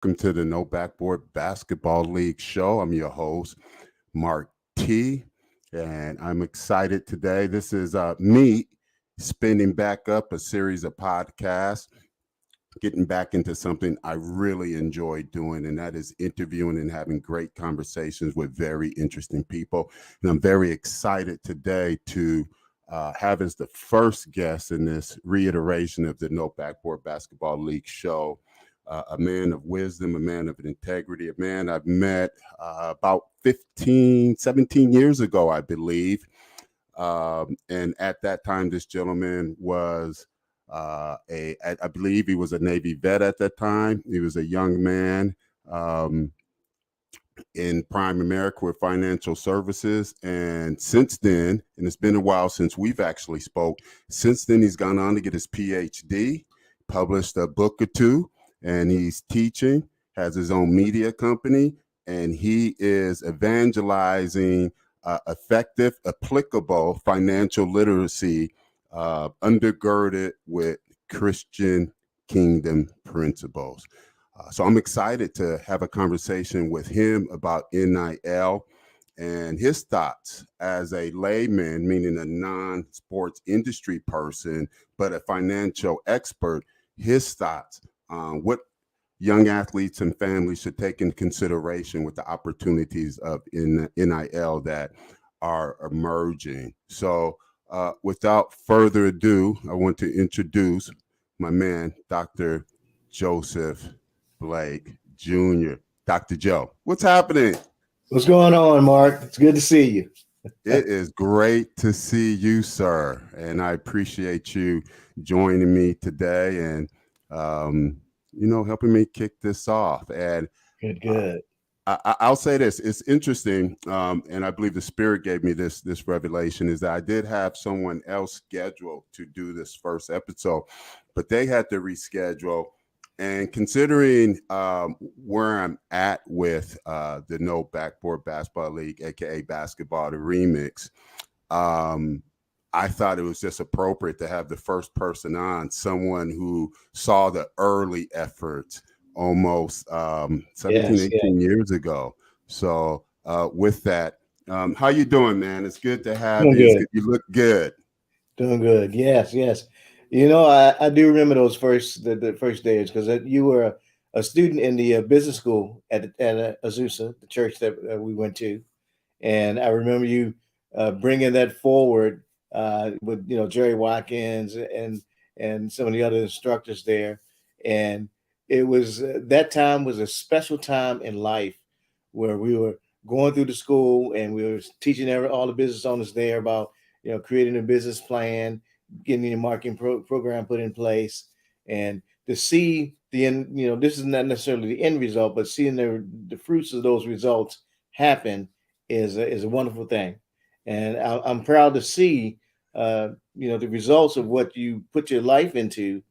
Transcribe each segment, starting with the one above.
Welcome to the No Backboard Basketball League show. I'm your host, Mark T, and I'm excited today. This is me spinning back up a series of podcasts, getting back into something I really enjoy doing, and that is interviewing and having great conversations with very interesting people. And I'm very excited today to have as the first guest in this reiteration of the No Backboard Basketball League show a man of wisdom, a man of integrity, a man I've met about 15, 17 years ago, I believe. And at that time, this gentleman was I believe he was a Navy vet at that time. He was a young man in Prime America with financial services. And since then, and it's been a while since we've actually spoke, since then he's gone on to get his PhD, published a book or two, and he's teaching, has his own media company, and he is evangelizing effective, applicable financial literacy undergirded with Christian kingdom principles. So I'm excited to have a conversation with him about NIL and his thoughts as a layman, meaning a non-sports industry person, but a financial expert, his thoughts on what young athletes and families should take into consideration with the opportunities of NIL that are emerging. So without further ado, I want to introduce my man, Dr. Joseph Blake Jr. Dr. Joe, what's happening? What's going on, Mark? It's good to see you. It is great to see you, sir. And I appreciate you joining me today and, helping me kick this off. And Good. I'll say this: it's interesting, and I believe the Spirit gave me this revelation. Is that I did have someone else scheduled to do this first episode, but they had to reschedule. And considering where I'm at with the No Backboard Basketball League, aka Basketball the Remix, I thought it was just appropriate to have the first person on, someone who saw the early efforts almost 17, 18 years ago. So with that, how you doing, man? It's good to have you. Good. You look good. Doing good. Yes. I do remember those the first days because you were a student in the business school at Azusa, the church that we went to, and I remember you bringing that forward with Jerry Watkins and some of the other instructors there, and it was that time was a special time in life where we were going through the school and we were teaching all the business owners there about creating a business plan, getting a marketing program put in place, and to see the end. This is not necessarily the end result, but seeing the fruits of those results happen is a wonderful thing, and I'm proud to see the results of what you put your life into,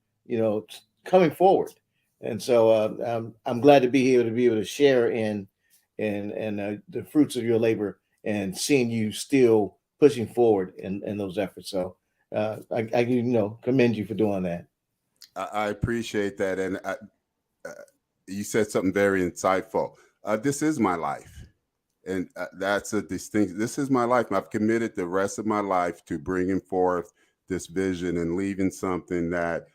coming forward. And so I'm glad to be able to share in the fruits of your labor and seeing you still pushing forward in those efforts. So I commend you for doing that. I appreciate that, and you said something very insightful. This is my life, and that's a distinct. This is my life. I've committed the rest of my life to bringing forth this vision and leaving something that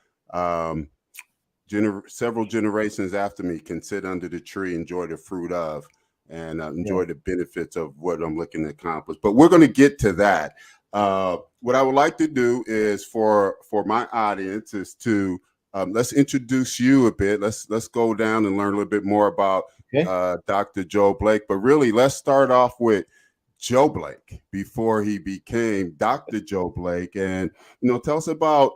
several generations after me can sit under the tree, enjoy the fruit of, and enjoy the benefits of what I'm looking to accomplish. But we're going to get to that. What I would like to do is for my audience is to let's introduce you a bit. Let's go down and learn a little bit more about Dr. Joe Blake. But really, let's start off with Joe Blake before he became Dr. Joe Blake, and tell us about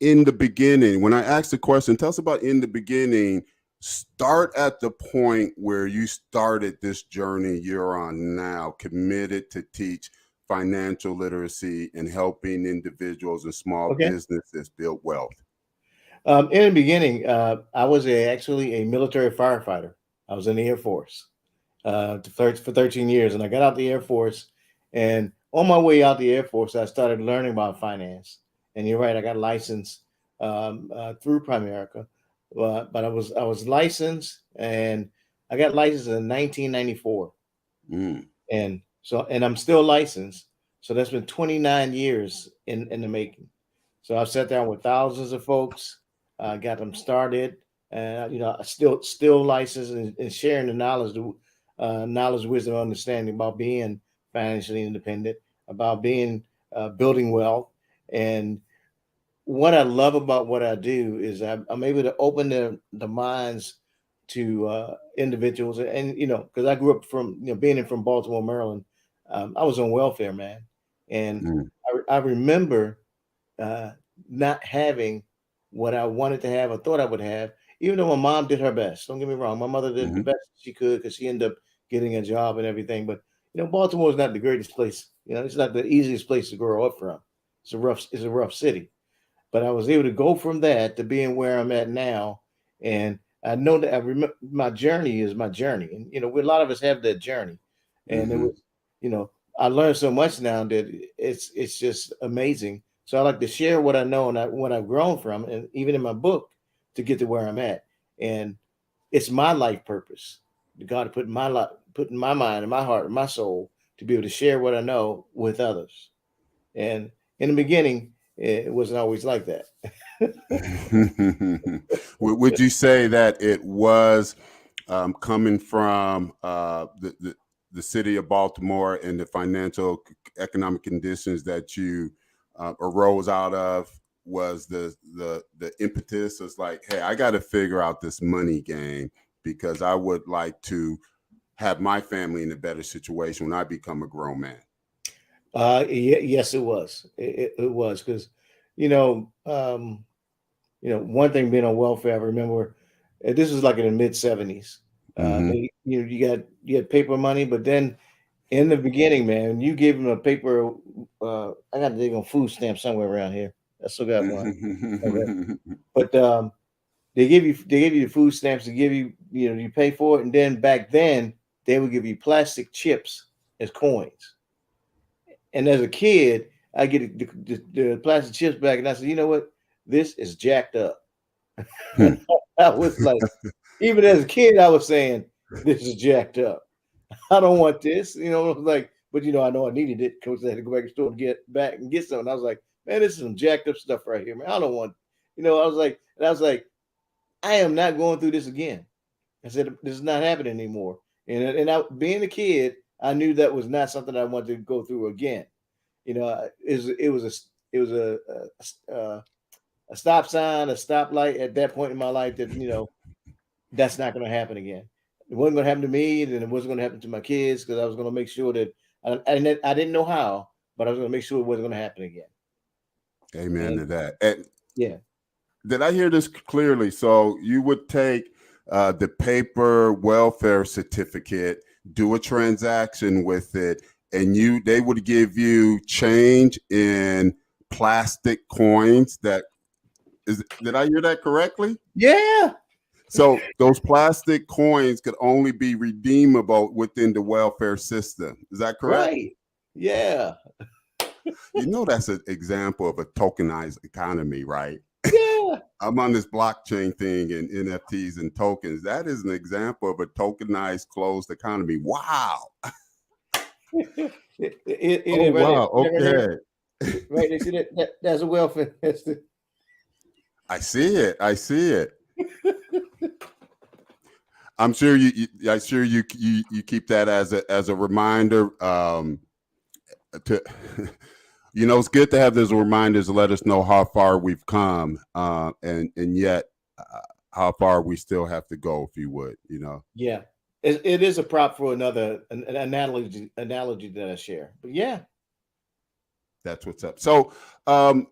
in the beginning. When I asked the question, tell us about in the beginning. Start at the point where you started this journey you're on now, committed to teach financial literacy and helping individuals and small businesses build wealth. In the beginning, I was actually a military firefighter. I was in the Air Force for 13 years, and I got out the Air Force. And on my way out the Air Force, I started learning about finance. And you're right, I got licensed through Primerica. but I was licensed, and I got licensed in 1994, Mm, and I'm still licensed. So that's been 29 years in the making. So I've sat down with thousands of folks, got them started, and I still licensed and sharing the knowledge, wisdom, understanding about being financially independent, about being building wealth. And what I love about what I do is I'm able to open the minds to individuals, and because I grew up from being in from Baltimore, Maryland. I was on welfare, man, and mm, I remember uh, not having what I wanted to have or thought I would have, even though my mom did her best. Don't get me wrong, my mother did the mhm, best she could because she ended up getting a job and everything. But Baltimore is not the greatest place. It's not the easiest place to grow up from. It's a rough city, but I was able to go from that to being where I'm at now. And I know that I remember my journey is my journey. And, a lot of us have that journey. And it mhm. was, you know, I learned so much now that it's just amazing. So I like to share what I know and what I've grown from, and even in my book, to get to where I'm at. And it's my life purpose. God put in my life, put in my mind and my heart and my soul to be able to share what I know with others. And in the beginning, it wasn't always like that. Would you say that it was coming from the city of Baltimore and the financial economic conditions that you arose out of was the impetus? It's like, hey, I got to figure out this money game because I would like to have my family in a better situation when I become a grown man. Yes, it was. It was because, one thing being on welfare, I remember this was like in the mid 70s. Hmm. You had paper money, but then in the beginning, man, you gave them a paper. I got to dig on food stamps somewhere around here. I still got one. Okay, but they give you the food stamps to give you you pay for it, and then back then they would give you plastic chips as coins. And as a kid, I get the plastic chips back, and I said, you know what? This is jacked up. And I was like, even as a kid, I was saying, this is jacked up. I don't want this. I was like, but I know I needed it because I had to go back to the store to get back and get something. I was like, man, this is some jacked up stuff right here, man. I don't want, I was like, I am not going through this again. I said, this is not happening anymore. Being a kid, I knew that was not something I wanted to go through again. It was a stop sign, a stoplight at that point in my life that that's not going to happen again. It wasn't going to happen to me, and it wasn't going to happen to my kids because I was going to make sure that I didn't know how, but I was going to make sure it wasn't going to happen again. Amen And to that. And yeah, did I hear this clearly? So you would take the paper welfare certificate, do a transaction with it, and they would give you change in plastic coins. Did I hear that correctly? yeah, So those plastic coins could only be redeemable within the welfare system. Is that correct? right, yeah, That's an example of a tokenized economy, right? yeah. I'm on this blockchain thing and NFTs and tokens. That is an example of a tokenized closed economy. Wow. Oh, Right there, wow. see that right there, Okay. right there. See that's a welfare. I see it. I see it. I'm sure you keep that as a reminder to it's good to have those reminders to let us know how far we've come, and yet how far we still have to go, if you would. Yeah, it is a prop for an analogy that I share. But yeah, That's what's up. So, um,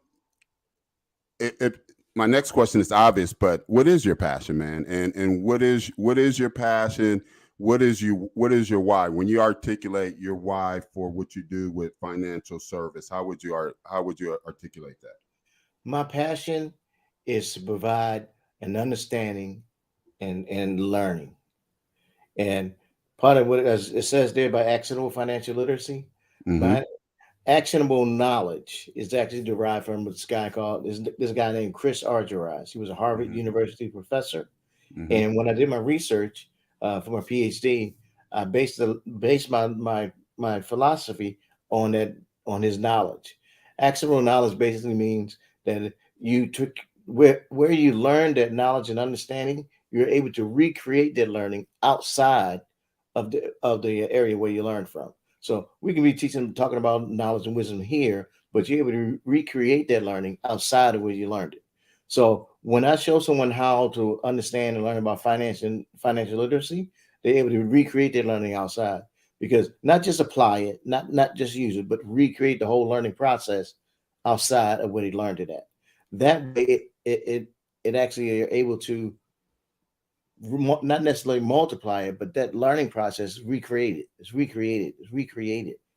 it my next question is obvious, but what is your passion, man? And what is your passion? What is your why? When you articulate your why for what you do with financial service, how would you articulate that? my passion is to provide an understanding and learning. And part of what, as it says there, by accidental financial literacy, Mm-hmm. by actionable knowledge is actually derived from this guy called this guy named Chris Argyris. He was a Harvard Hmm. University professor. Hmm. And when I did my research for my PhD, I based my philosophy on that on his knowledge. Actionable knowledge basically means that you took where you learned that knowledge and understanding, you're able to recreate that learning outside of the area where you learned from. So we can be teaching, talking about knowledge and wisdom here, but you're able to recreate that learning outside of where you learned it. So when I show someone how to understand and learn about financial literacy, they're able to recreate their learning outside, because not just apply it, not just use it, but recreate the whole learning process outside of where they learned it at. That way, it actually are able to not necessarily multiply it, but that learning process is recreated,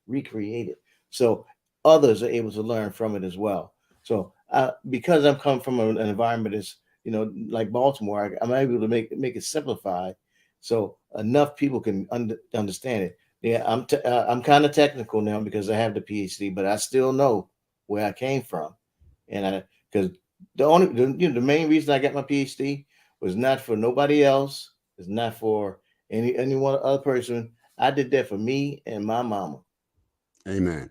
recreated. So others are able to learn from it as well. So because I'm come from an environment that's, like Baltimore, I'm able to make it simplified, so enough people can understand it. Yeah, I'm kind of technical now because I have the PhD, but I still know where I came from, and I because the main reason I got my PhD was not for nobody else. It's not for any one other person. I did that for me and my mama. Amen.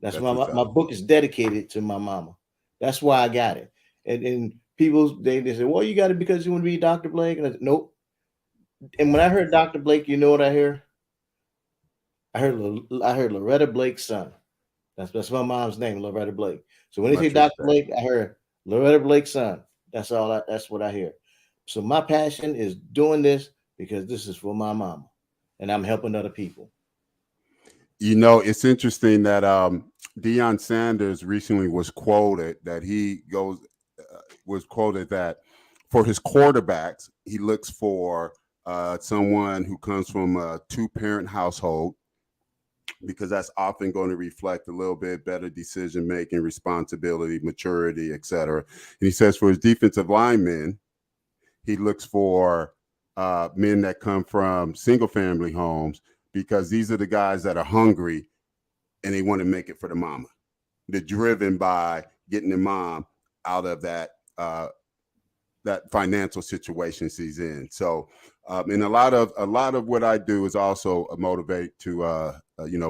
That's That's why what's my up. book is dedicated to my mama. That's why I got it. And people they say, well, you got it because you want to be Dr. Blake. And I said, nope. And when I heard Dr. Blake, you know what I hear? I heard Loretta Blake's son. That's my mom's name, Loretta Blake. So when they say Much Dr. respect. Blake, I heard Loretta Blake's son. That's what I hear. So my passion is doing this because this is for my mama, and I'm helping other people. It's interesting that Deion Sanders recently was quoted that for his quarterbacks, he looks for someone who comes from a two-parent household, because that's often going to reflect a little bit better decision making, responsibility, maturity, etc. And he says for his defensive linemen, he looks for men that come from single family homes, because these are the guys that are hungry and they want to make it for the mama. They're driven by getting the mom out of that financial situation she's in. So, and a lot of what I do is also motivate to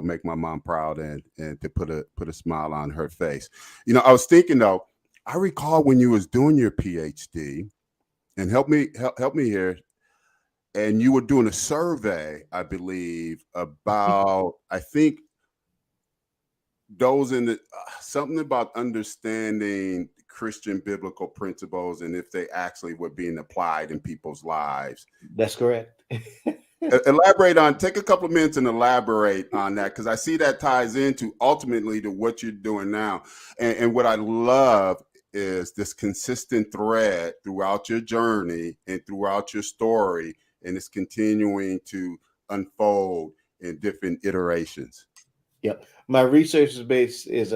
make my mom proud, and to put a smile on her face. I was thinking though, I recall when you was doing your PhD, and help me here, and you were doing a survey, I believe, about, I think, those in the something about understanding Christian biblical principles and if they actually were being applied in people's lives. That's correct. Take a couple of minutes and elaborate on that, because I see that ties into ultimately to what you're doing now. And what I love is this consistent thread throughout your journey and throughout your story, and it's continuing to unfold in different iterations. Yep. My research is based is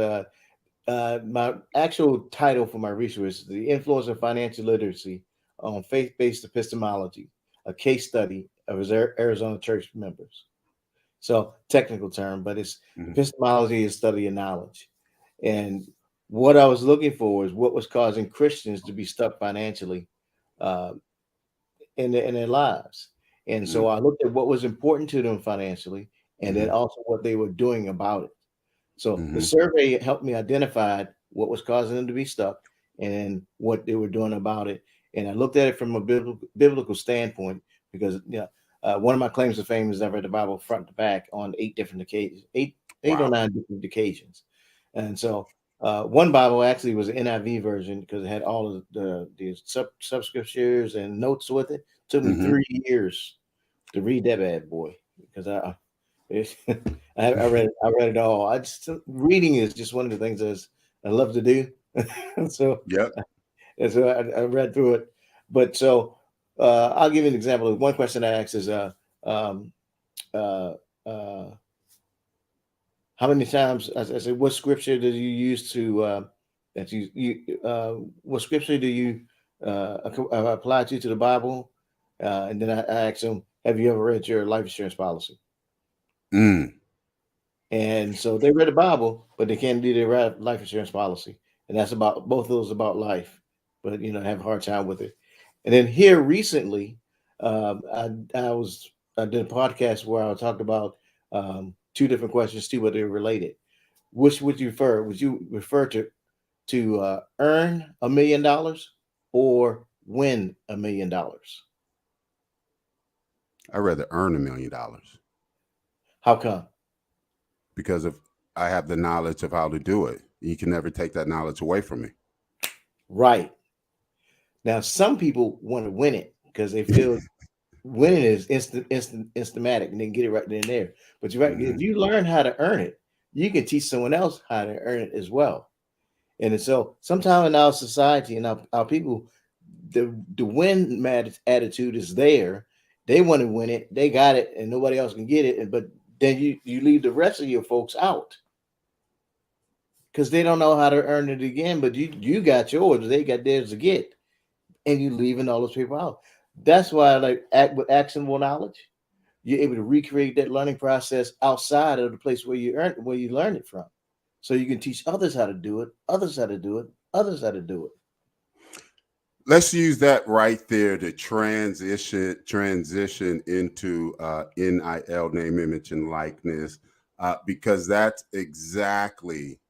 my actual title for my research is The Influence of Financial Literacy on Faith-Based Epistemology, a case study of Arizona church members. So technical term, but it's Mhm. epistemology is study of knowledge. And what I was looking for is what was causing Christians to be stuck financially uh, in their lives. And so Mhm. I looked at what was important to them financially, and then Mhm. also what they were doing about it. So the Mhm. survey helped me identify what was causing them to be stuck and what they were doing about it. And I looked at it from a biblical standpoint because one of my claims to fame is I've read the Bible front to back on 8 different occasions, eight or Wow. nine different occasions. And so one Bible actually was an NIV version because it had all of the subscriptures and notes with it. Took me Mhm. 3 years to read that bad boy because it's, I read it all. I just reading is just one of the things I love to do. so Yep. and so I read through it. But so I'll give you an example. One question I asked is um, uh, uh, how many times I said what scripture do you use to that what scripture do you apply to the Bible? And then I asked him, have you ever read your life insurance policy? Mm. And so they read the Bible, but they can't do their life insurance policy. And that's about both of those about life, but have a hard time with it. And then here recently, I did a podcast where I talked about two different questions too, but they're related. Which would you prefer? Would you refer to earn $1 million or win $1 million? I'd rather earn $1 million How come? because of I have the knowledge of how to do it. You can never take that knowledge away from me. Right. Now, some people want to win it because they feel winning is instamatic, and they can get it right then and there. But you're right. If Mhm. you learn how to earn it, you can teach someone else how to earn it as well. And so, sometime in our society and our people, the win mad attitude is there. They want to win it. They got it, and nobody else can get it. But then you leave the rest of your folks out because they don't know how to earn it again. But you got yours. They got theirs to get, and you leaving all those people out. That's why I like act with actionable knowledge. You're able to recreate that learning process outside of the place where you learn it from. So you can teach others how to do it, others how to do it, others how to do it. Let's use that right there to transition into NIL, name, image, and likeness, because that's exactly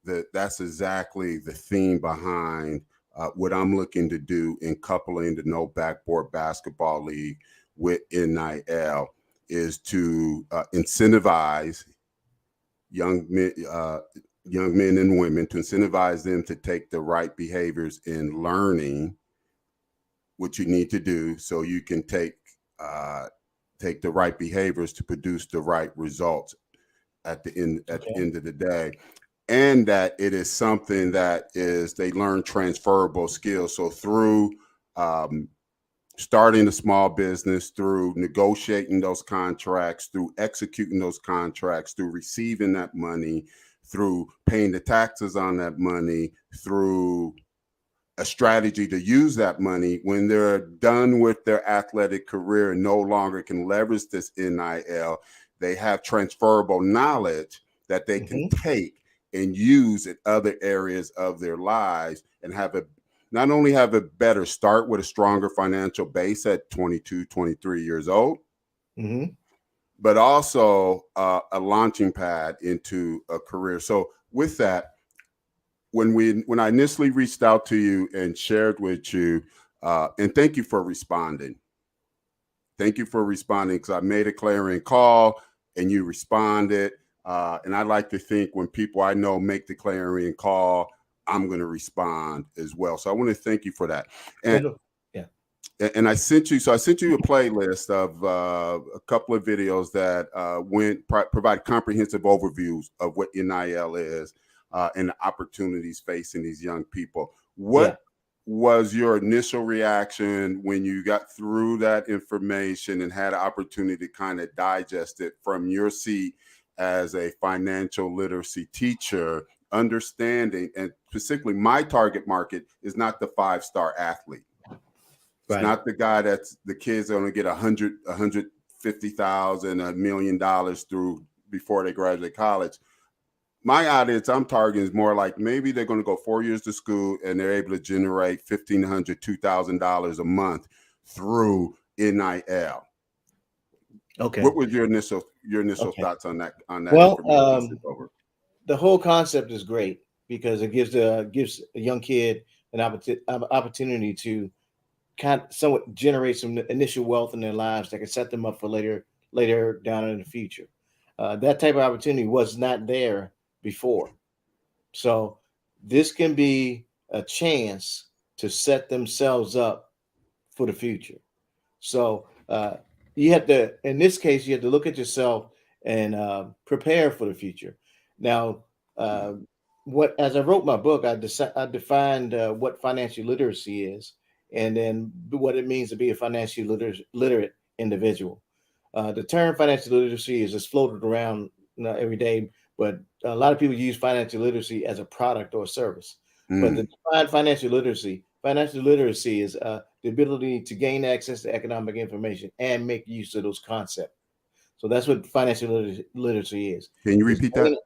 the theme behind what I'm looking to do in coupling the No Backboard Basketball League with NIL is to incentivize young men, young men and women, to incentivize them to take the right behaviors in learning what you need to do, so you can take the right behaviors to produce the right results at the Okay. end of the day. And that it is something that is they learn transferable skills. So through um, starting a small business, through negotiating those contracts, through executing those contracts, through receiving that money, through paying the taxes on that money, through a strategy to use that money when they're done with their athletic career and no longer can leverage this NIL, they have transferable knowledge that they can Hmm. take and use in other areas of their lives and not only have a better start with a stronger financial base at 22, 23 years old, Hmm. but also a launching pad into a career. So with that, when I initially reached out to you and shared with you, and thank you for responding. Thank you for responding because I made a clarion call and you responded. And I like to think when people I know make the clarion call, I'm going to respond as well. So I want to thank you for that. Yeah, And no, yeah, and I sent you a playlist of a couple of videos that provide comprehensive overviews of what NIL is and the opportunities facing these young people. yeah. What was your initial reaction when you got through that information and had an opportunity to kind of digest it from your seat as a financial literacy teacher, understanding, and specifically my target market is not the 5-star athlete. It's Right. not the guy that's the kids are going to get 150,000, $1 million through before they graduate college. My audience I'm targeting is more like maybe they're going to go 4 years to school and they're able to generate $1,500, $2,000 a month through NIL. Okay. What was your initial Okay. thoughts on that Well, information I sent over? the whole concept is great because it gives a young kid an opportunity to kind of somewhat generate some initial wealth in their lives that can set them up for later down in the future. That type of opportunity was not there before. So this can be a chance to set themselves up for the future. So you have to, in this case, you have to look at yourself and prepare for the future. Now, uh, what as I wrote my book, I defined what financial literacy is, and then what it means to be a financially literate individual. The term financial literacy is just floated around every day, but a lot of people use financial literacy as a product or a service. But Mm, the define financial literacy is the ability to gain access to economic information and make use of those concepts. So that's what financial literacy is. Can you It's repeat that?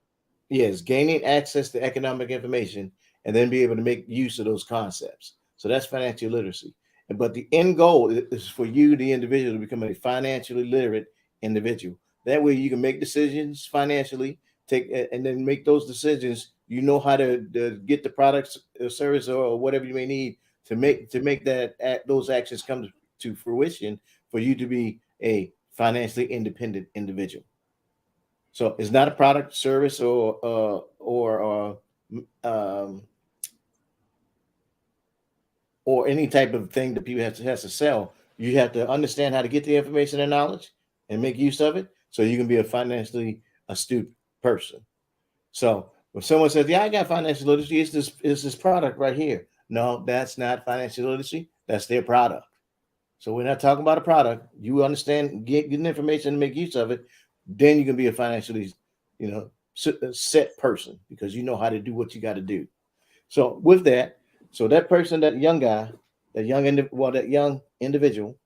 yes, gaining access to economic information and then be able to make use of those concepts. So that's financial literacy. But the end goal is for you, the individual, to become a financially literate individual. That way you can make decisions financially, take and then make those decisions. You know how to get the products, or service, or whatever you may need to make those actions come to fruition for you to be a financially independent individual. So it's not a product, service, um, or any type of thing that people has to sell. You have to understand how to get the information and knowledge and make use of it, so you can be a financially astute person. So when someone says, "Yeah, I got financial literacy," it's this product right here. No, that's not financial literacy. That's their product. So we're not talking about a product. You understand, getting information and make use of it. Then you can be a financially, set person because you know how to do what you got to do. So with that, so that person, that young guy, that young individual,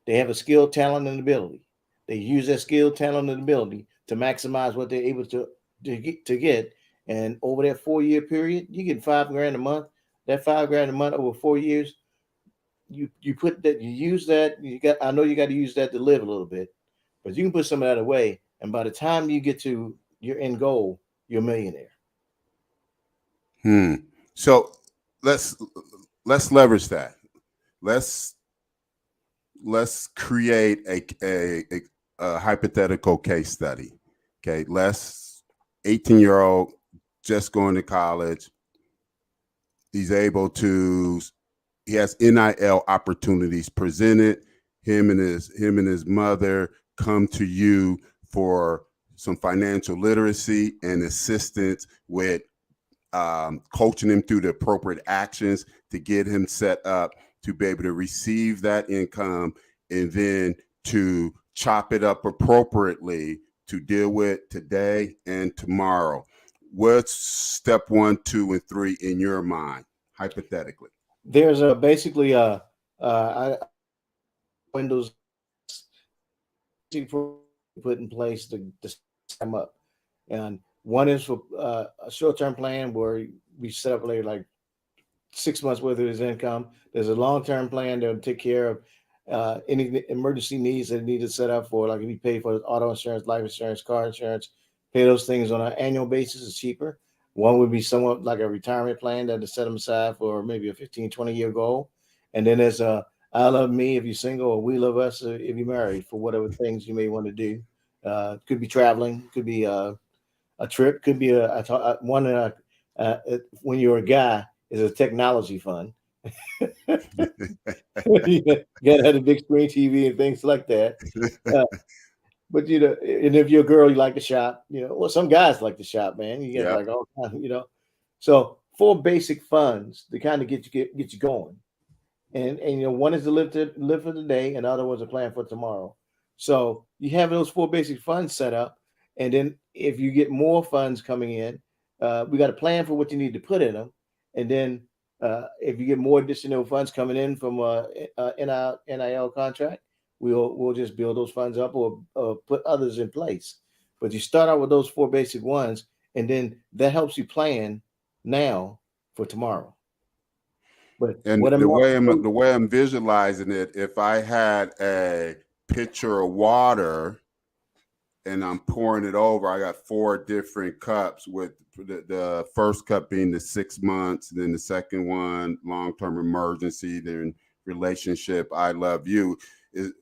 they have a skill, talent, and ability. They use that skill, talent, and ability to maximize what they're able to get. And over that 4 year period, you get 5 grand a month. That 5 grand a month over 4 years, you put that, you use that. I know you got to use that to live a little bit, but you can put some of that away. And by the time you get to your end goal, you're a millionaire. Hmm. So let's let's leverage that. Let's let's create a hypothetical case study. Okay, let's 18-year-old just going to college. He's able to. He has NIL opportunities presented. Him and his mother come to you for some financial literacy and assistance with coaching him through the appropriate actions to get him set up to be able to receive that income and then to chop it up appropriately to deal with today and tomorrow. What's step 1, 2, and 3 in your mind, hypothetically? There's a basically Windows put in place to sum up, and one is for a short-term plan where we set up like 6 months worth of his income. There's a long-term plan that will take care of any emergency needs that need to set up for, like if you pay for auto insurance, life insurance, car insurance, pay those things on an annual basis. It's cheaper. One would be somewhat like a retirement plan that is set them aside for maybe a 15, 20-year goal. And then there's a I love me if you're single, or we love us if you're married, for whatever things you may want to do. Could be traveling, could be a trip, could be one when you're a guy is a technology fund. You gotta have a big screen TV and things like that. Uh, but and if you're a girl, you like to shop. Well, some guys like to shop, man. You get Yep. like all kinds. So 4 basic funds to kind of get you going, and one is to live for the day, and the other one's a plan for tomorrow. So you have those 4 basic funds set up, and then if you get more funds coming in, we got a plan for what you need to put in them, and then if you get more additional funds coming in from NIL contract, we'll just build those funds up, or put others in place. But you start out with those 4 basic ones, and then that helps you plan now for tomorrow. But And what am I? the way I'm visualizing it, if I had a pitcher of water and I'm pouring it over, I got 4 different cups, with the first cup being the 6 months, then the second one, long-term emergency, then relationship, I love you. Is,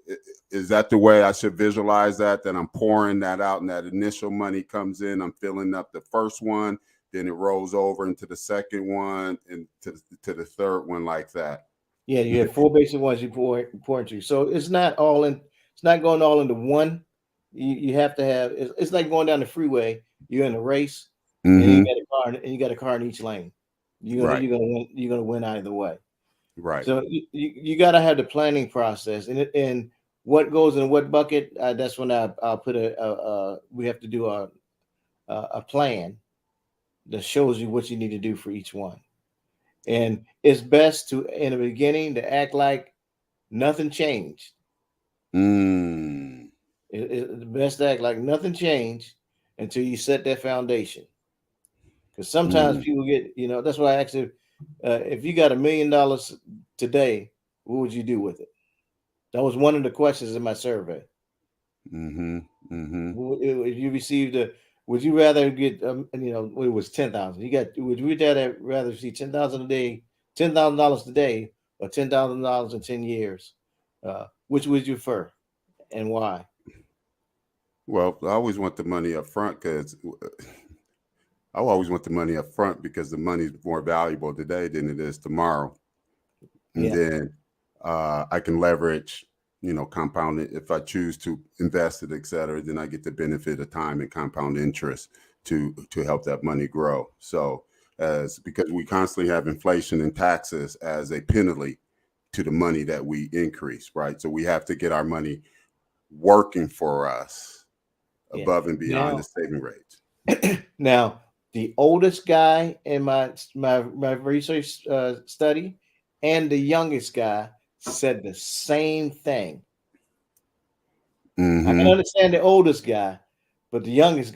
is that the way I should visualize that? That I'm pouring that out and that initial money comes in, I'm filling up the first one, then it rolls over into the second one and to the third one, like that. Yeah, you have 4 basic ones you pour into. So it's not all in. It's not going all into one. You have to have. It's like going down the freeway. You're in a race, and you Mm-hmm. got a car, and you got a car in each lane. You're gonna Right. you're gonna win. You're gonna win either way. Right. So you got to have the planning process, and what goes in what bucket. That's when I'll put we have to do a plan that shows you what you need to do for each one. And it's best to, in the beginning, to act like nothing changed. Mm. It's the best to act like nothing changed until you set that foundation. Because sometimes Mm, people get, that's why I asked you, if you got $1 million today, what would you do with it? That was one of the questions in my survey. mm-hmm, mm-hmm. If you received would you rather get, what it was 10,000? Would you rather see 10,000 a day, $10,000 today, or $10,000 in 10 years? Which would you prefer, and why? Well, I always want the money up front because I always want the money up front because the money's more valuable today than it is tomorrow. And Yeah, then I can leverage, compound it. If I choose to invest it, et cetera, then I get the benefit of time and compound interest to help that money grow. So as because we constantly have inflation and taxes as a penalty to the money that we increase, right? So we have to get our money working for us yeah. above and beyond the Now, saving rates. now, the oldest guy in my research study and the youngest guy said the same thing. I can Mm-hmm. understand the oldest guy, but the oldest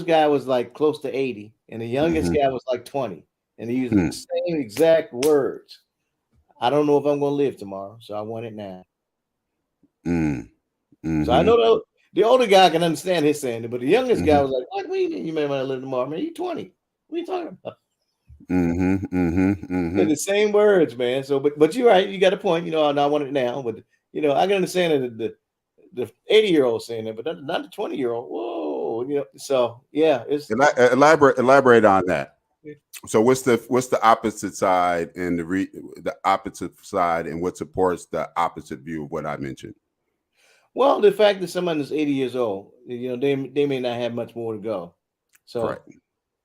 guy was like close to 80, and the youngest Mm-hmm. guy was like 20, and he used the Hmm. same exact words. I don't know if I'm going to live tomorrow, so I want it now. Mm. So I Mm-hmm. know the older guy can understand his saying it, but the youngest guy Mm-hmm. was like, "What do you mean you may want to live tomorrow, man? You 20. What are you talking about?" Mm-hmm. Mm-hmm. Mm-hmm. And the same words, man. So, but you're right. You got a point. And I want it now. But I can understand that the 80-year-old saying that, but not the 20-year-old. Whoa, So yeah, it's Elaborate on that. So what's the opposite side and the opposite side and what supports the opposite view of what I mentioned? well, the fact that someone is 80 years old, they may not have much more to go. So Correct.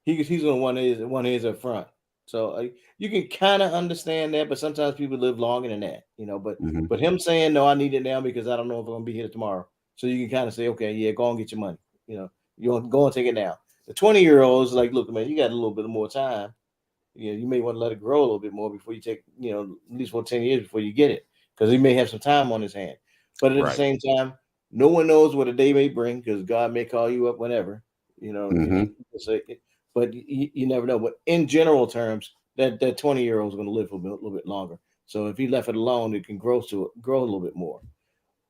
he's going to want his up front. So you can kind of understand that, but sometimes people live longer than that, But Mm-hmm. but him saying no, I need it now because I don't know if I'm going to be here tomorrow. So you can kind of say, okay, yeah, go and get your money. You want go and take it now. The 20-year-old is like, look, man, you got a little bit more time. You may want to let it grow a little bit more before you take, at least for 10 years before you get it, because he may have some time on his hand. But at the Right. same time, no one knows what a day may bring because God may call you up whenever, Mm-hmm. so, but you never know. But in general terms, that 20-year-old is going to live a little bit longer. So if he left it alone, it can grow a little bit more.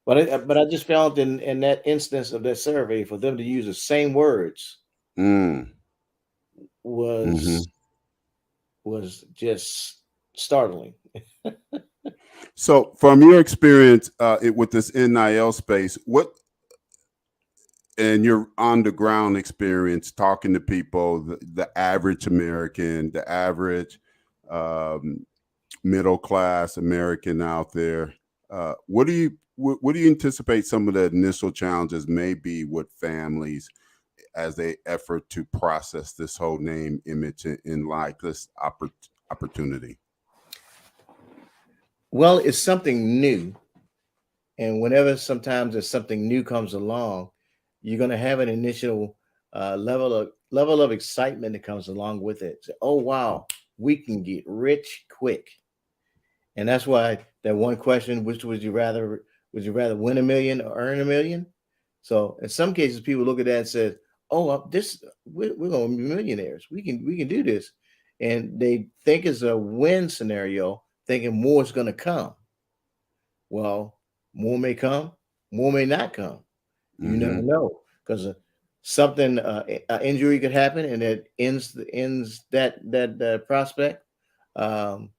But I just found in that instance of that survey for them to use the same words Mm. Mm-hmm. was was just startling. So from your experience with this NIL space, what and your on the ground experience talking to people, the average American, the average um, middle class American out there, what do you anticipate some of the initial challenges may be with families as they effort to process this whole name, image, and like this opportunity? Well, it's something new. And whenever sometimes there's something new comes along, you're going to have an initial level of excitement that comes along with it. Say, oh wow, we can get rich quick. And that's why that one question, which would you rather win a million or earn a million? So in some cases, people look at that and say, "Oh, this we're going to be millionaires. We can do this," and they think it's a win scenario, thinking more is going to come. Well, more may come, more may not come. You never Mm-hmm. know because something, an injury could happen, and it ends that prospect. Um,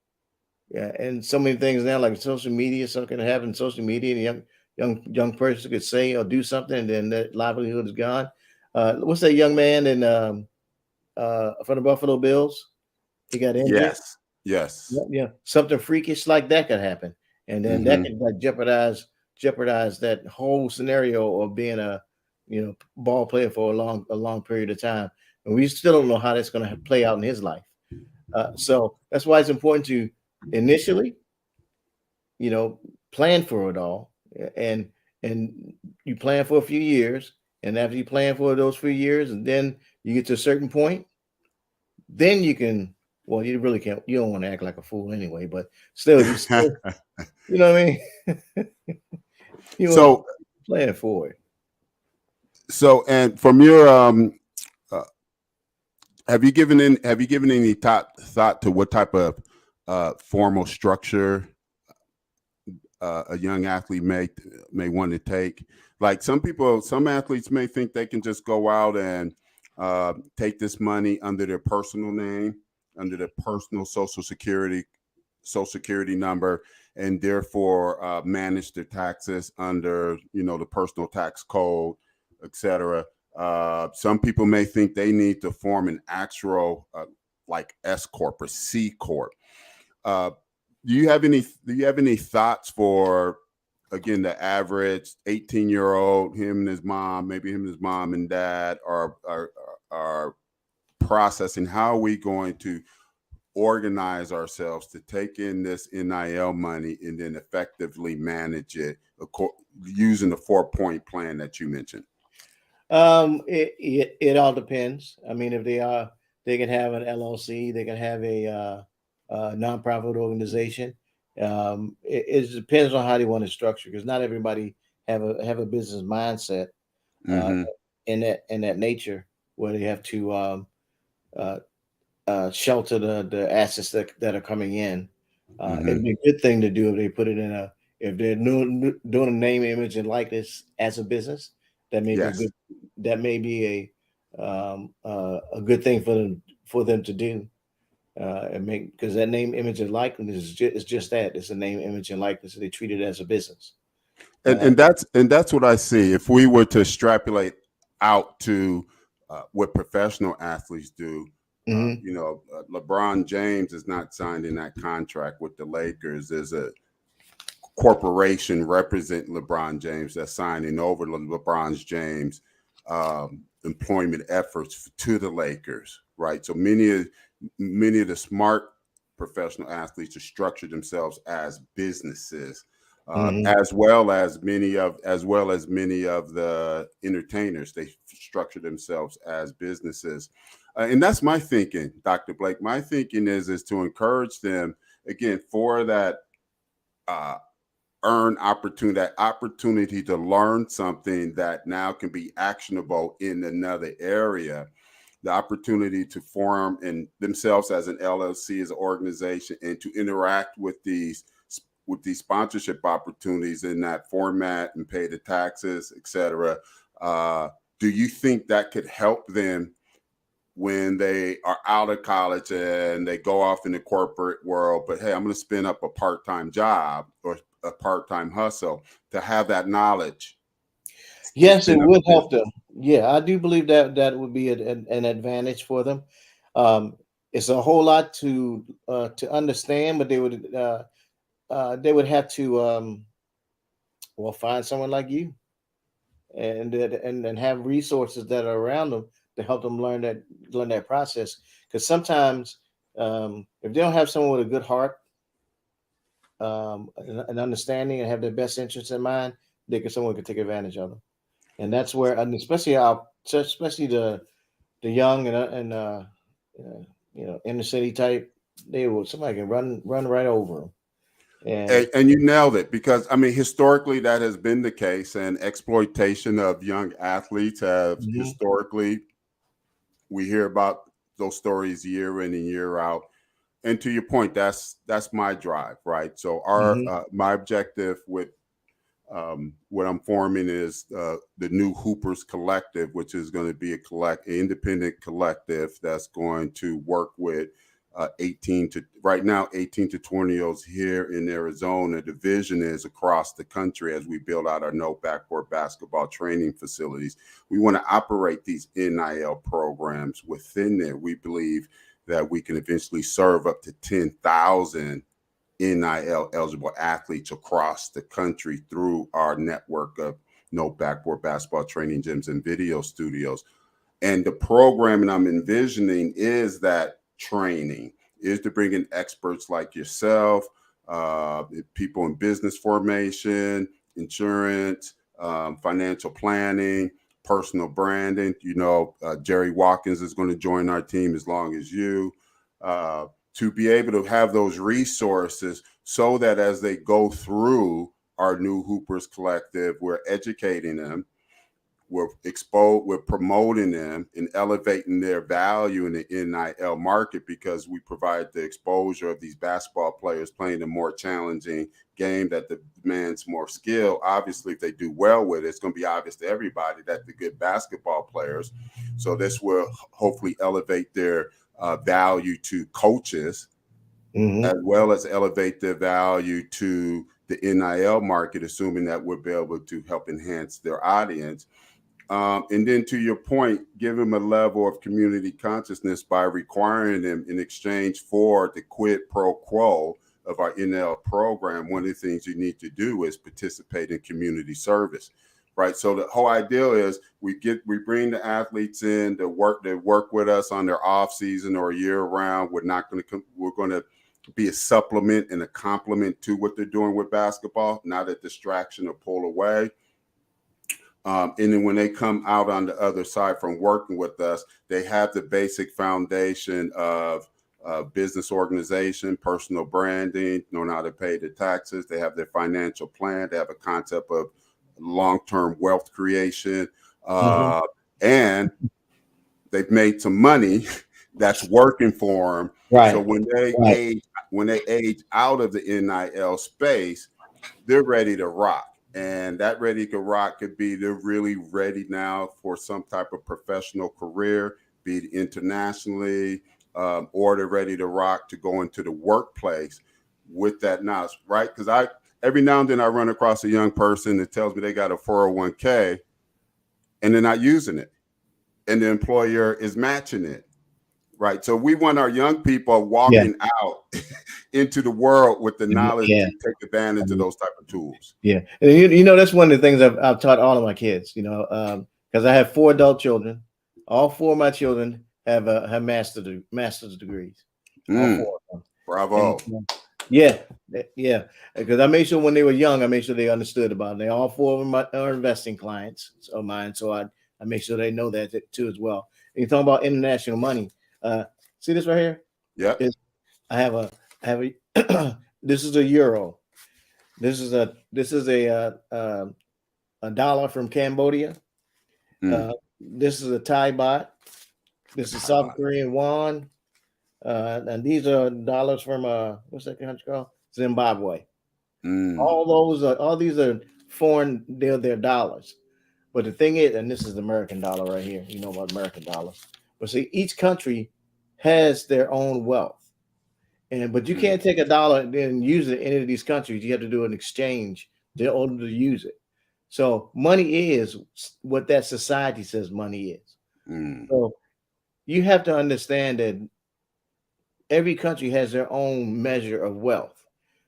yeah, and so many things now, like social media, something can happen in social media, and a young person could say or do something, and then that livelihood is gone. What's that young man from the Buffalo Bills? He got injured. Yes. Yes. Yeah, yeah, something freakish like that could happen, and then that Mm-hmm. could like jeopardize that whole scenario of being a ball player for a long period of time, and we still don't know how that's going to play out in his life. So that's why it's important to initially, plan for it all, and you plan for a few years, and after you plan for those few years, and then you get to a certain point, then you can. Well, you really can't. You don't want to act like a fool anyway, but still, you know what I mean. You want to So plan for it. So, and from your uh, have you given any thought to what type of formal structure a young athlete may want to take? Like some athletes may think they can just go out and take this money under their personal name, under their personal social security number, and therefore manage their taxes under the personal tax code, etc. Some people may think they need to form an actual like S corp or C corp. uh, do you have any thoughts for, again, the average 18-year-old, him and his mom, maybe him and his mom and dad are processing how are we going to organize ourselves to take in this NIL money and then effectively manage it using the 4-point plan that you mentioned? It all depends. I mean, if they can have an LLC, they can have a nonprofit organization. It depends on how they want to structure, because not everybody have a business mindset uh, Mm-hmm. in that nature, where they have to uh, shelter the assets that are coming in. It'd Mm-hmm. be a good thing to do if they put it in a if they're doing a name, image, and likeness as a business. That may be a Yes. good that may be a good thing for them to do. And make, because that name, image, and likeness is just that. It's a name, image, and likeness. So they treat it as a business. and Uh, and that's what I see. If we were to extrapolate out to what professional athletes do, mhm, LeBron James is not signed in that contract with the Lakers. There's a corporation representing LeBron James that's signing over LeBron James employment efforts to the Lakers, right? So many of the smart professional athletes have structured themselves as businesses, mhm. as well as many of the entertainers. They structure themselves as businesses, and that's my thinking, Dr. Blake. My thinking is to encourage them again for that. Uh, Earn opportunity, that opportunity to learn something that now can be actionable in another area, the opportunity to form in themselves as an LLC, as an organization, and to interact with these sponsorship opportunities in that format and pay the taxes, etc. Do you think that could help them when they are out of college and they go off in the corporate world, but hey, I'm going to spin up a part-time job or a part-time hustle to have that knowledge to Yes, it spin up a would help business? them. Yeah, I do believe that would be an advantage for them. Um, it's a whole lot to understand, but they would have to well, find someone like you, and have resources that are around them to help them learn that process. Because sometimes, if they don't have someone with a good heart, an understanding, and have their best interests in mind, someone could take advantage of them. And that's where, and especially the young uh, inner city type, somebody can run right over them. And And you nailed it, because I mean, historically that has been the case, and exploitation of young athletes have mhm, historically, we hear about those stories year in and year out. And to your point, that's my drive, right? So our mhm, my objective with what I'm forming is the new Hoopers Collective, which is going to be an independent collective that's going to work with 18 to 20 year olds here in Arizona. The vision is across the country as we build out our no backboard basketball training facilities. We want to operate these NIL programs within there. We believe that we can eventually serve up to 10,000 NIL eligible athletes across the country through our network of no backboard basketball training gyms and video studios. And the programming I'm envisioning is that training is to bring in experts like yourself, people in business formation, insurance, financial planning, personal branding. Jerry Watkins is going to join our team as long as you. To be able to have those resources so that as they go through our new Hoopers Collective, we're educating them, we're promoting them and elevating their value in the NIL market because we provide the exposure of these basketball players playing a more challenging game that demands more skill. Obviously, if they do well with it, it's going to be obvious to everybody that they're good basketball players. So this will hopefully elevate their value to coaches, as well as elevate their value to the NIL market, assuming that we'll be able to help enhance their audience. And then to your point, give them a level of community consciousness by requiring them in exchange for the quid pro quo of our NIL program. One of the things you need to do is participate in community service, right? So the whole idea is we bring the athletes in to work with us on their off season or year round. We're going to be a supplement and a complement to what they're doing with basketball, not a distraction or pull away. And then when they come out on the other side from working with us, they have the basic foundation of business organization, personal branding, knowing how to pay the taxes. They have their financial plan. They have a concept of long-term wealth creation. And they've made some money that's working for them. Right. So when they age out of the NIL space, they're ready to rock. And that ready to rock could be they're really ready now for some type of professional career, be it internationally, or they're ready to rock to go into the workplace with that knowledge, right? Because every now and then I run across a young person that tells me they got a 401k and they're not using it, and the employer is matching it. Right. So we want our young people walking out into the world with the knowledge to take advantage of those type of tools. Yeah. And that's one of the things I've taught all of my kids, because I have 4 adult children. All 4 of my children have master's degrees. All 4 of them. Bravo. Yeah. Because I made sure when they were young, I made sure they understood about it. They all 4 of them are investing clients of mine. So I make sure they know that too as well. And you're talking about international money. See this right here? Yeah. I have a this is a euro. This is a dollar from Cambodia. This is a Thai baht. This is South Korean won. And these are dollars from what's that country called? Zimbabwe. All these are foreign, they're dollars. But the thing is, and this is the American dollar right here. You know about American dollars. But see, each country has their own wealth. But you can't take a dollar and then use it in any of these countries. You have to do an exchange in order to use it. So money is what that society says money is. So you have to understand that every country has their own measure of wealth.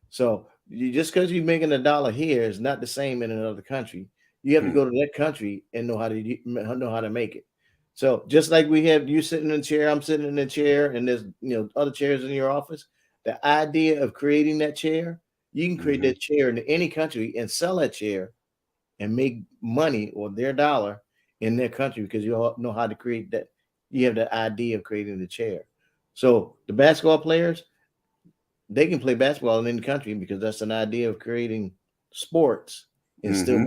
So just because you're making a dollar here is not the same in another country. You have to go to that country and know how to make it. So just like we have you sitting in a chair, I'm sitting in a chair, and there's other chairs in your office. The idea of creating that chair, you can create that chair in any country and sell that chair and make money or their dollar in their country because you all know how to create that. You have the idea of creating the chair. So the basketball players, they can play basketball in any country because that's an idea of creating sports and still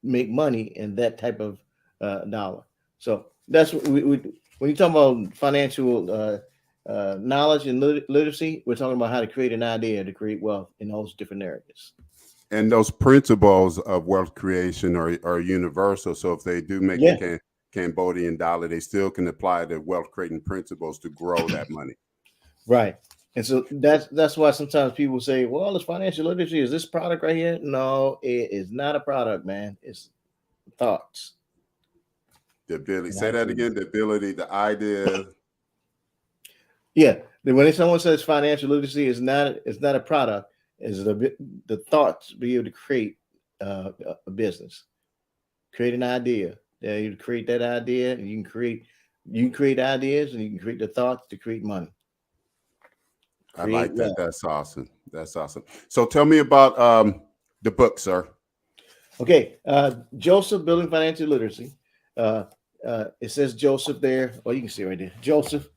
make money in that type of dollar. So that's what when you talk about financial knowledge and literacy, we're talking about how to create an idea to create wealth in those different areas. And those principles of wealth creation are universal. So if they do make a Cambodian dollar, they still can apply the wealth creating principles to grow that money. Right. And so that's why sometimes people say, well, it's financial literacy. Is this product right here? No, it is not a product, man. It's thoughts. The ability. Say that again. The ability, the idea. Yeah. When someone says financial literacy is not a product, is the thoughts to be able to create a business, create an idea. You create that idea, and you can create ideas, and you can create the thoughts to create money. I like that. That's awesome. That's awesome. So tell me about the book, sir. Okay. Joseph, Building Financial Literacy. It says Joseph there. Oh, you can see right there. Joseph.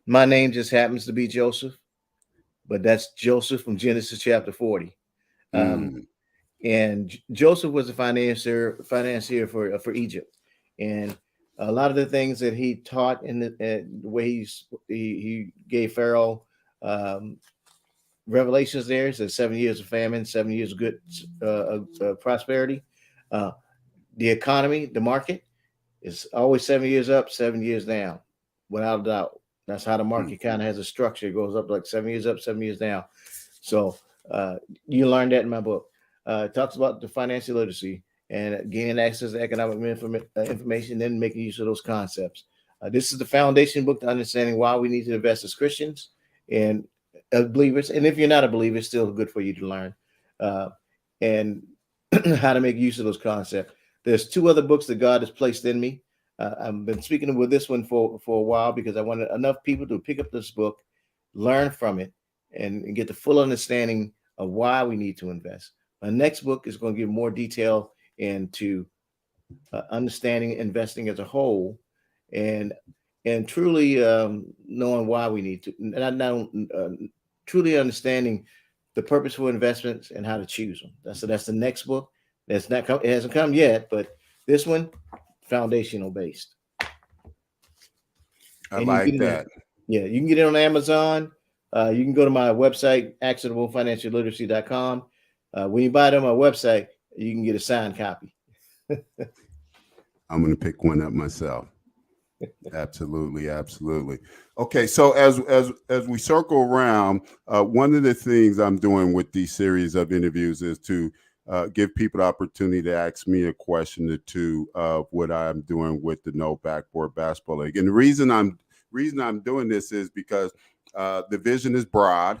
My name just happens to be Joseph, but that's Joseph from Genesis chapter 40. and Joseph was a financier for Egypt, and a lot of the things that he taught in the way he gave Pharaoh um, revelations there says 7 years of famine, 7 years of good prosperity. Uh, the economy, the market is always 7 years up, 7 years down, without a doubt. That's how the Hmm. market kind of has a structure. It goes up like 7 years up, 7 years down. So uh, you learned that in my book. It talks about the financial literacy and gaining access to economic information, then making use of those concepts. This is the foundation book to understanding why we need to invest as Christians and believers. And if you're not a believer, it's still good for you to learn uh, and how to make use of those concepts. There's two other books that God has placed in me. I've been speaking with this one for a while because I wanted enough people to pick up this book, learn from it, and get the full understanding of why we need to invest. My next book is going to give more detail into understanding investing as a whole, and truly knowing why we need to, truly understanding the purposeful investments and how to choose them. That's the next book. It hasn't come yet, but this one foundational based, I and you like can get it. that. Yeah, you can get it on Amazon. You can go to my website, actionablefinancialliteracy.com. When you buy it on my website, you can get a signed copy. I'm going to pick one up myself. Absolutely, absolutely. Okay, so as we circle around, one of the things I'm doing with these series of interviews is to give people the opportunity to ask me a question or two of what I'm doing with the No Backboard Basketball League. And the reason I'm doing this is because the vision is broad,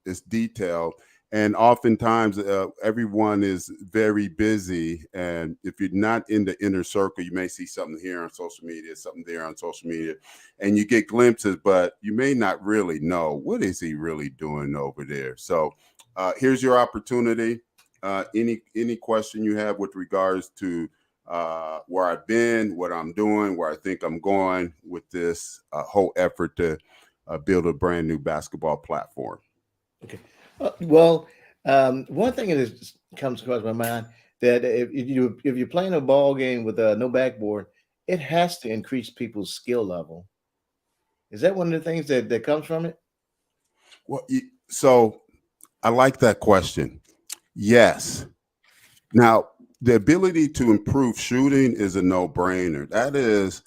it's detailed, and oftentimes everyone is very busy, and if you're not in the inner circle, you may see something here on social media, something there on social media, and you get glimpses, but you may not really know what is he really doing over there. So here's your opportunity. Any question you have with regards to where I've been, what I'm doing, where I think I'm going with this whole effort to build a brand new basketball platform. Okay. Well, one thing that comes across my mind that if you're playing a ball game with no backboard, it has to increase people's skill level. Is that one of the things that comes from it? Well, so I like that question. Yes. Now, the ability to improve shooting is a no-brainer. That is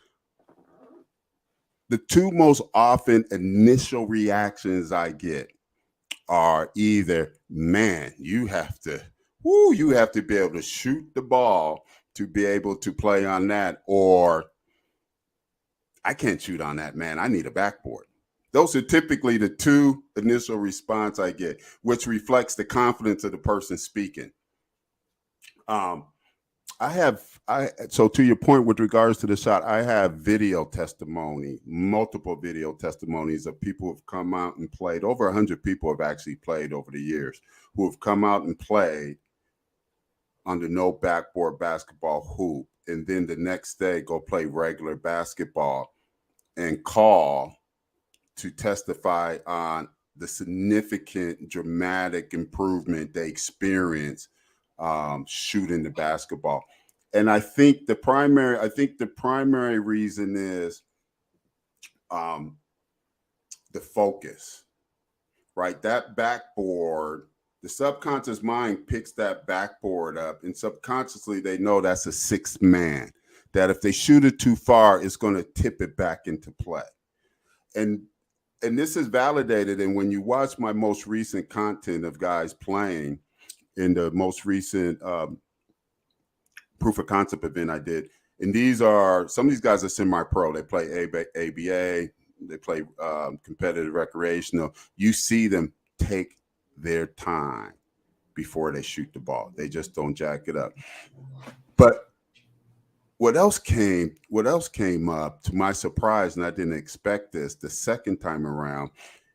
the two most often initial reactions I get are either, man, you have to be able to shoot the ball to be able to play on that, or I can't shoot on that, man. I need a backboard. Those are typically the two initial response I get, which reflects the confidence of the person speaking. Um, so to your point with regards to the shot, I have multiple video testimonies of people who've come out and played. Over 100 people have actually played over the years who have come out and played under no backboard basketball hoop, and then the next day go play regular basketball and call to testify on the significant dramatic improvement they experience shooting the basketball. And the primary reason is um, the focus, right? That backboard, the subconscious mind picks that backboard up, and subconsciously they know that's a sixth man, that if they shoot it too far, it's going to tip it back into play. And this is validated. And when you watch my most recent content of guys playing in the most recent proof of concept event I did, and some of these guys are semi-pro. They play ABA, they play competitive recreational. You see them take their time before they shoot the ball. They just don't jack it up. But what else came up to my surprise, and I didn't expect this the second time around,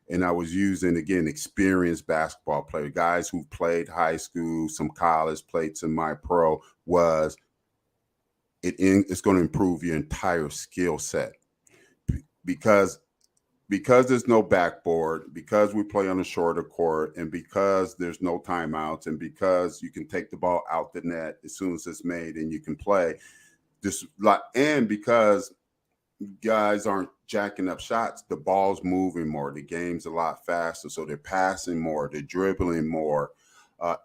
and I was using, again, experienced basketball player, guys who played high school, some college, played semi-pro, was it's going to improve your entire skill set, because because there's no backboard, because we play on a shorter court, and because there's no timeouts, and because you can take the ball out the net as soon as it's made and you can play this lot, and because guys aren't jacking up shots, the ball's moving more, the game's a lot faster, so they're passing more, they're dribbling more,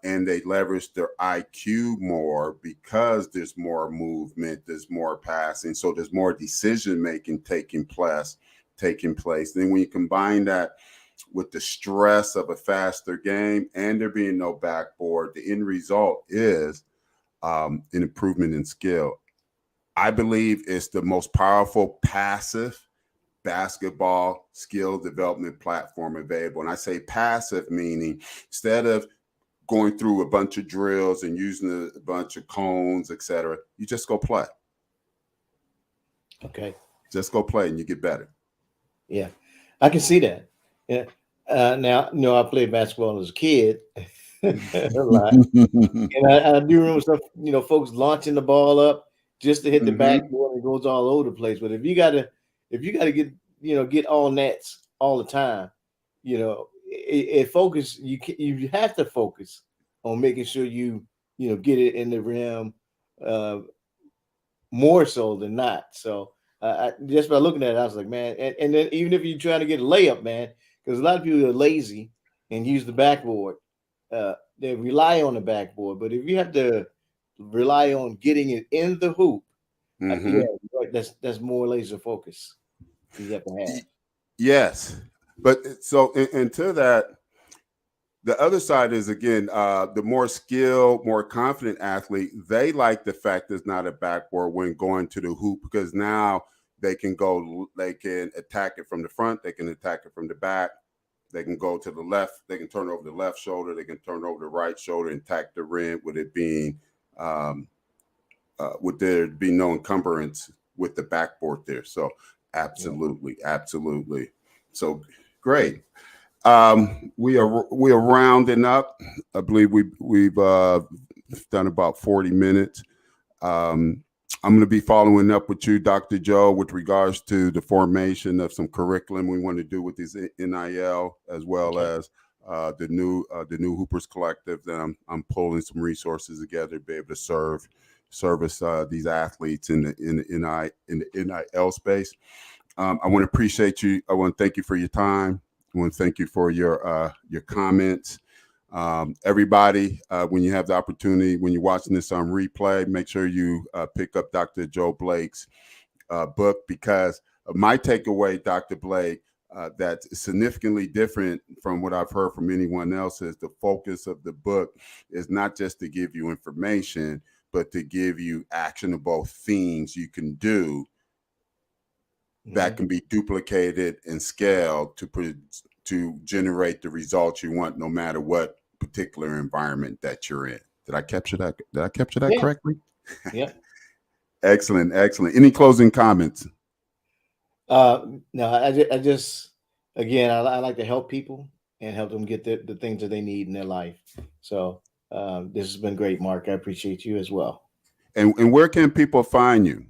and they leverage their IQ more because there's more movement, there's more passing, so there's more decision making taking place. Then when you combine that with the stress of a faster game and there being no backboard, the end result is an improvement in skill. I believe it's the most powerful passive basketball skill development platform available. And I say passive, meaning instead of going through a bunch of drills and using a bunch of cones, etc., you just go play. Okay. Just go play and you get better. Yeah, I can see that. Yeah. Now, I played basketball as a kid a lot, and I do remember some, folks launching the ball up just to hit the backboard and it goes all over the place. But if you gotta get get all nets all the time, it focus. You have to focus on making sure you get it in the rim more so than not. So just by looking at it, I was like, man. And then even if you're trying to get a layup, man, because a lot of people are lazy and use the backboard, they rely on the backboard. But if you have to rely on getting it in the hoop, yeah, right, that's more laser focus you have to have. Yes, but so and to that, the other side is again the more skilled, more confident athlete. They like the fact there's not a backboard when going to the hoop because now they can attack it from the front, they can attack it from the back, they can go to the left, they can turn over the left shoulder, they can turn over the right shoulder and attack the rim with it being would there be no encumbrance with the backboard there. So absolutely. So great. We are rounding up. I believe we've done about 40 minutes. I'm going to be following up with you, Dr. Joe, with regards to the formation of some curriculum we want to do with these NIL, as well as the new Hoopers Collective. That I'm pulling some resources together to be able to service these athletes in the NIL space. I want to appreciate you. I want to thank you for your time. I want to thank you for your comments. Everybody, when you have the opportunity, when you're watching this on replay, make sure you pick up Dr. Joe Blake's book, because my takeaway, Dr. Blake, that's significantly different from what I've heard from anyone else is the focus of the book is not just to give you information, but to give you actionable things you can do that can be duplicated and scaled to generate the results you want, no matter what particular environment that you're in. Did I capture that? Correctly? Yeah. Excellent. Any closing comments? No, I just again, I like to help people and help them get the things that they need in their life. So this has been great, Mark. I appreciate you as well. And where can people find you?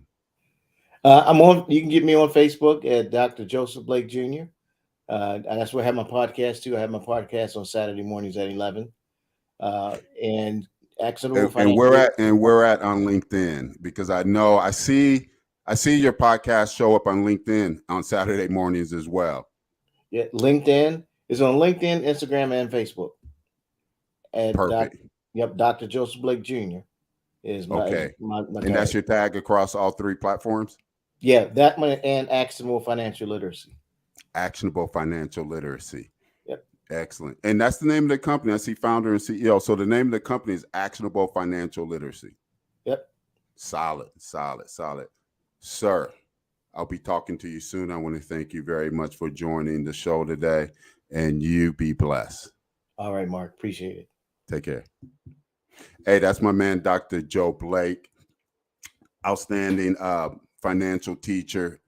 I'm on. You can get me on Facebook at Dr. Joseph Blake Jr. And that's where I have my podcast too. I have my podcast on Saturday mornings at 11. And we're at on LinkedIn, because I know I see your podcast show up on LinkedIn on Saturday mornings as well. Yeah, LinkedIn is on LinkedIn, Instagram, and Facebook. Perfect. Dr. Joseph Blake Jr. is my okay. My and tag. That's your tag across all three platforms? Yeah, that one, and actionable financial literacy. Actionable financial literacy. Yep. Excellent. And that's the name of the company. I see founder and CEO. So the name of the company is Actionable Financial Literacy. Yep. Solid. Sir, I'll be talking to you soon. I want to thank you very much for joining the show today, and you be blessed. All right, Mark. Appreciate it. Take care. Hey, that's my man, Dr. Joe Blake. Outstanding financial teacher,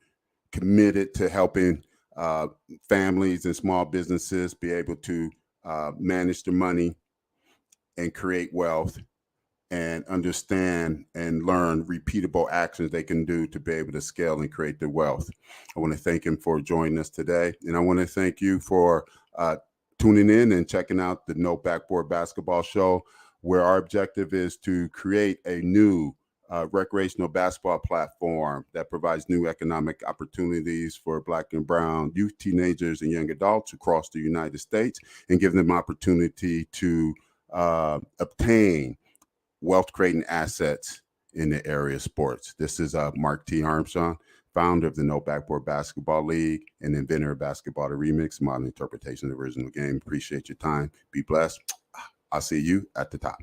committed to helping families and small businesses be able to manage their money and create wealth and understand and learn repeatable actions they can do to be able to scale and create the wealth. I want to thank him for joining us today. And I want to thank you for tuning in and checking out the No Backboard Basketball Show, where our objective is to create a new recreational basketball platform that provides new economic opportunities for Black and brown youth, teenagers, and young adults across the United States, and give them opportunity to obtain wealth creating assets in the area of sports. This is Mark T. Armstrong, founder of the No Backboard Basketball League and inventor of Basketball the Remix, modern interpretation of the original game. Appreciate your time. Be blessed. I'll see you at the top.